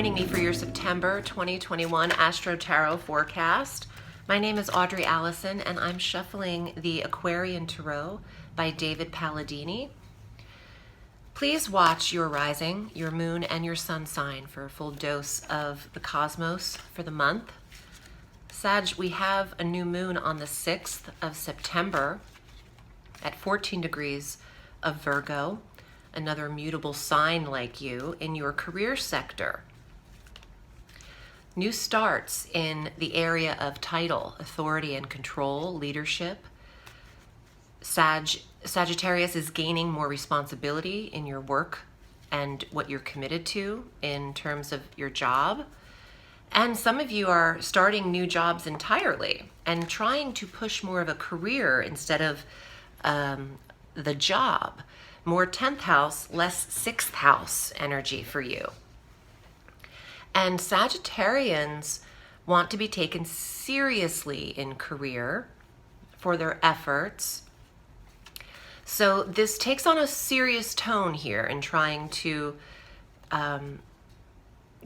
joining me for your September 2021 Astro Tarot Forecast. My name is Audrey Alison, and I'm shuffling the Aquarian Tarot by David Palladini. Please watch your rising, your moon, and your sun sign for a full dose of the cosmos for the month. Sag, we have a new moon on the 6th of September at 14 degrees of Virgo, another mutable sign like you in your career sector. New starts in the area of title, authority and control, leadership. Sagittarius is gaining more responsibility in your work and what you're committed to in terms of your job. And some of you are starting new jobs entirely and trying to push more of a career instead of the job. More 10th house, less 6th house energy for you. And Sagittarians want to be taken seriously in career for their efforts. So this takes on a serious tone here in trying to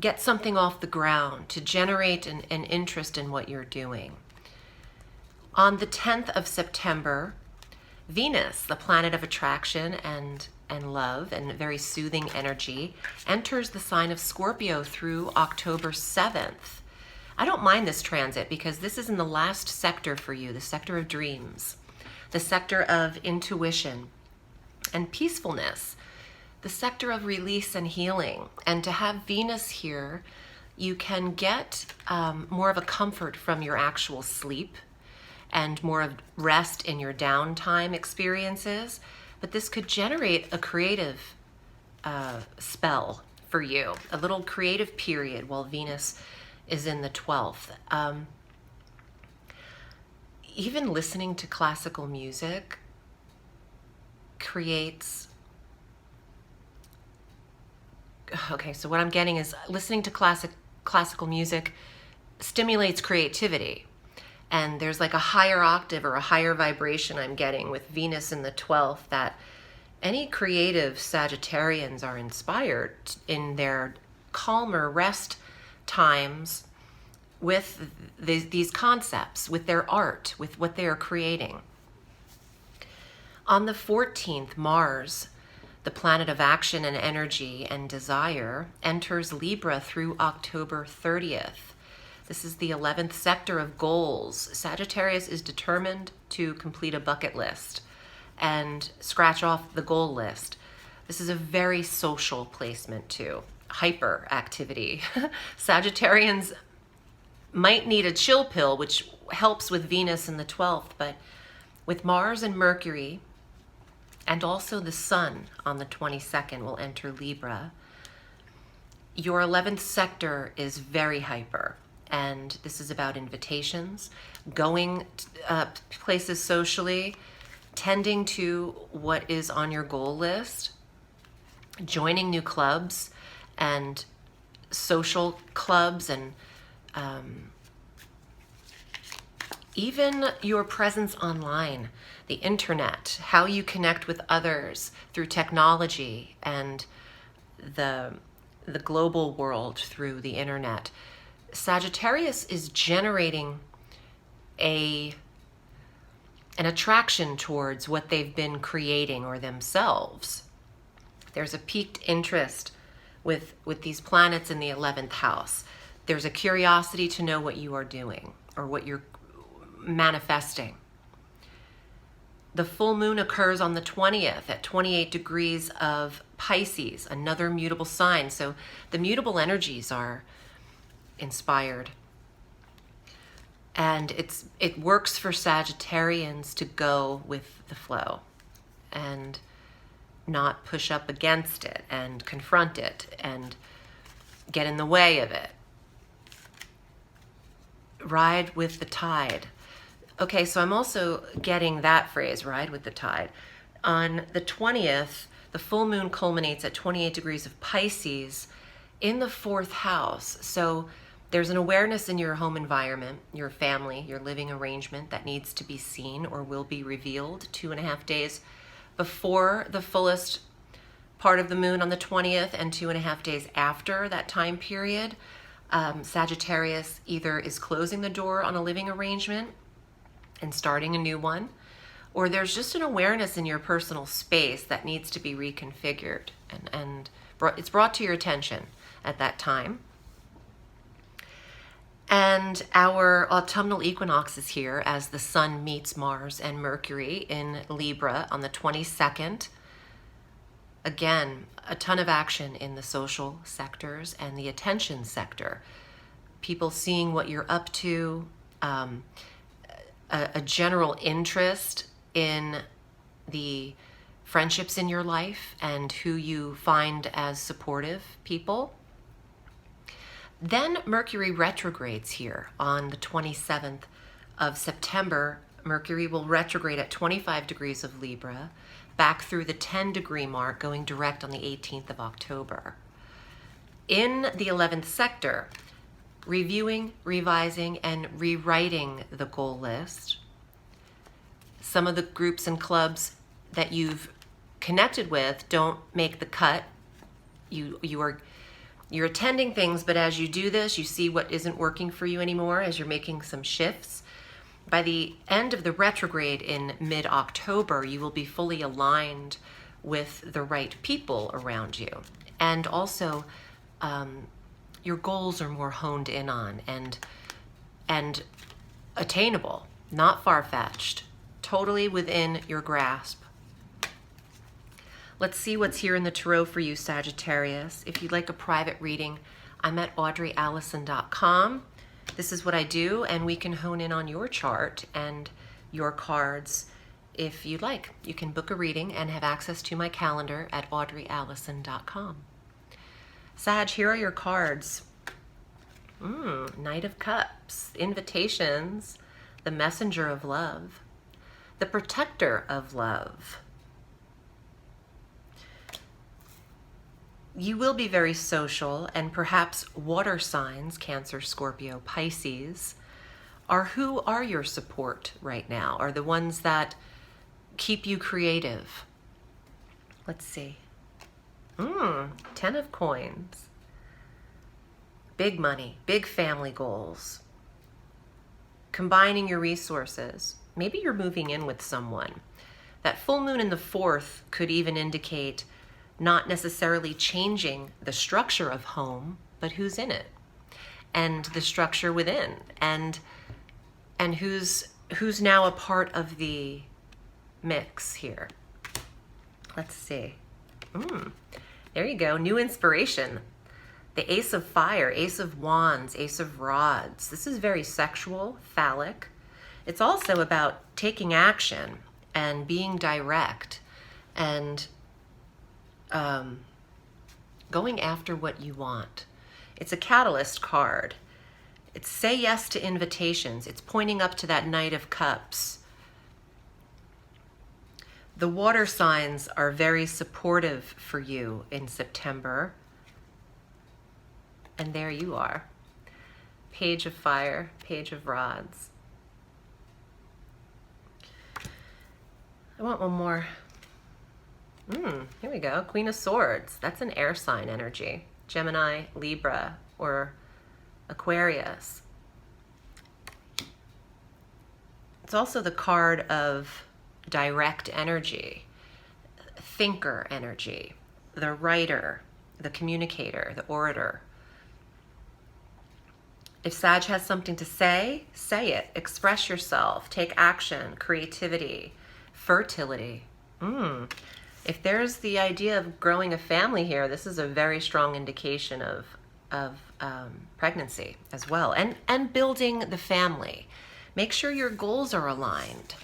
get something off the ground, to generate an interest in what you're doing. On the 10th of September, Venus, the planet of attraction and love and very soothing energy, enters the sign of Scorpio through October 7th. I don't mind this transit because this is in the last sector for you, the sector of dreams, the sector of intuition and peacefulness, the sector of release and healing. And to have Venus here, you can get more of a comfort from your actual sleep and more of rest in your downtime experiences. But this could generate a creative spell for you, a little creative period while Venus is in the 12th. Even listening to classical music creates... Okay, so what I'm getting is listening to classical music stimulates creativity. And there's like a higher octave or a higher vibration I'm getting with Venus in the 12th that any creative Sagittarians are inspired in their calmer rest times with these concepts, with their art, with what they are creating. On the 14th, Mars, the planet of action and energy and desire, enters Libra through October 30th. This is the 11th sector of goals. Sagittarius is determined to complete a bucket list and scratch off the goal list. This is a very social placement too. Hyper activity. Sagittarians might need a chill pill, which helps with Venus in the 12th, but with Mars and Mercury, and also the Sun on the 22nd will enter Libra, your 11th sector is very hyper. And this is about invitations, going places socially, tending to what is on your goal list, joining new clubs and social clubs, and even your presence online, the internet, how you connect with others through technology and the global world through the internet. Sagittarius is generating an attraction towards what they've been creating or themselves. There's a piqued interest with these planets in the 11th house. There's a curiosity to know what you are doing or what you're manifesting. The full moon occurs on the 20th at 28 degrees of Pisces, another mutable sign. So the mutable energies are inspired. And it works for Sagittarians to go with the flow and not push up against it and confront it and get in the way of it. Ride with the tide. Okay, so I'm also getting that phrase, ride with the tide. On the 20th, the full moon culminates at 28 degrees of Pisces in the 4th house. So there's an awareness in your home environment, your family, your living arrangement that needs to be seen or will be revealed 2.5 days before the fullest part of the moon on the 20th and 2.5 days after that time period, Sagittarius either is closing the door on a living arrangement and starting a new one, or there's just an awareness in your personal space that needs to be reconfigured, and it's brought to your attention at that time. And our autumnal equinox is here as the sun meets Mars and Mercury in Libra on the 22nd. Again, a ton of action in the social sectors and the attention sector. People seeing what you're up to, a general interest in the friendships in your life and who you find as supportive people. Then Mercury retrogrades here on the 27th of September. Mercury will retrograde at 25 degrees of Libra, back through the 10-degree mark, going direct on the 18th of October. In the 11th sector, reviewing, revising, and rewriting the goal list. Some of the groups and clubs that you've connected with don't make the cut. You're attending things, but as you do this, you see what isn't working for you anymore as you're making some shifts. By the end of the retrograde in mid-October, you will be fully aligned with the right people around you. And also, your goals are more honed in on and attainable, not far-fetched, totally within your grasp. Let's see what's here in the tarot for you, Sagittarius. If you'd like a private reading, I'm at audreyalison.com. This is what I do, and we can hone in on your chart and your cards if you'd like. You can book a reading and have access to my calendar at audreyalison.com. Sag, here are your cards. Knight of Cups, invitations, the messenger of love, the protector of love. You will be very social, and perhaps water signs, Cancer, Scorpio, Pisces, who are your support right now, are the ones that keep you creative. Let's see. 10 of coins. Big money, big family goals. Combining your resources. Maybe you're moving in with someone. That full moon in the 4th could even indicate not necessarily changing the structure of home, but who's in it, and the structure within, and who's now a part of the mix here. Let's see. There you go. New inspiration. The Ace of Fire, Ace of Wands, Ace of Rods. This is very sexual, phallic. It's also about taking action and being direct and going after what you want. It's a catalyst card. It's say yes to invitations. It's pointing up to that Knight of Cups. The water signs are very supportive for you in September. And there you are. Page of Fire, Page of Rods. I want one more. Here we go. Queen of Swords. That's an air sign energy. Gemini, Libra, or Aquarius. It's also the card of direct energy, thinker energy, the writer, the communicator, the orator. If Sag has something to say it. Express yourself. Take action. Creativity. Fertility. If there's the idea of growing a family here, this is a very strong indication of pregnancy as well, and building the family. Make sure your goals are aligned.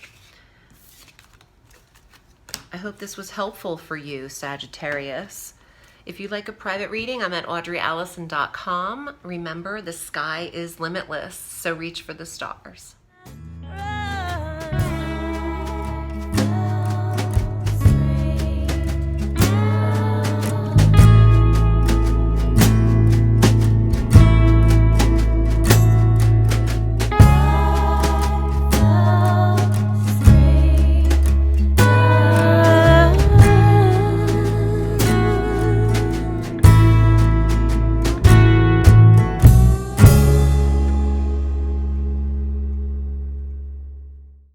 I hope this was helpful for you, Sagittarius. If you'd like a private reading, I'm at audreyalison.com. Remember, the sky is limitless, so reach for the stars.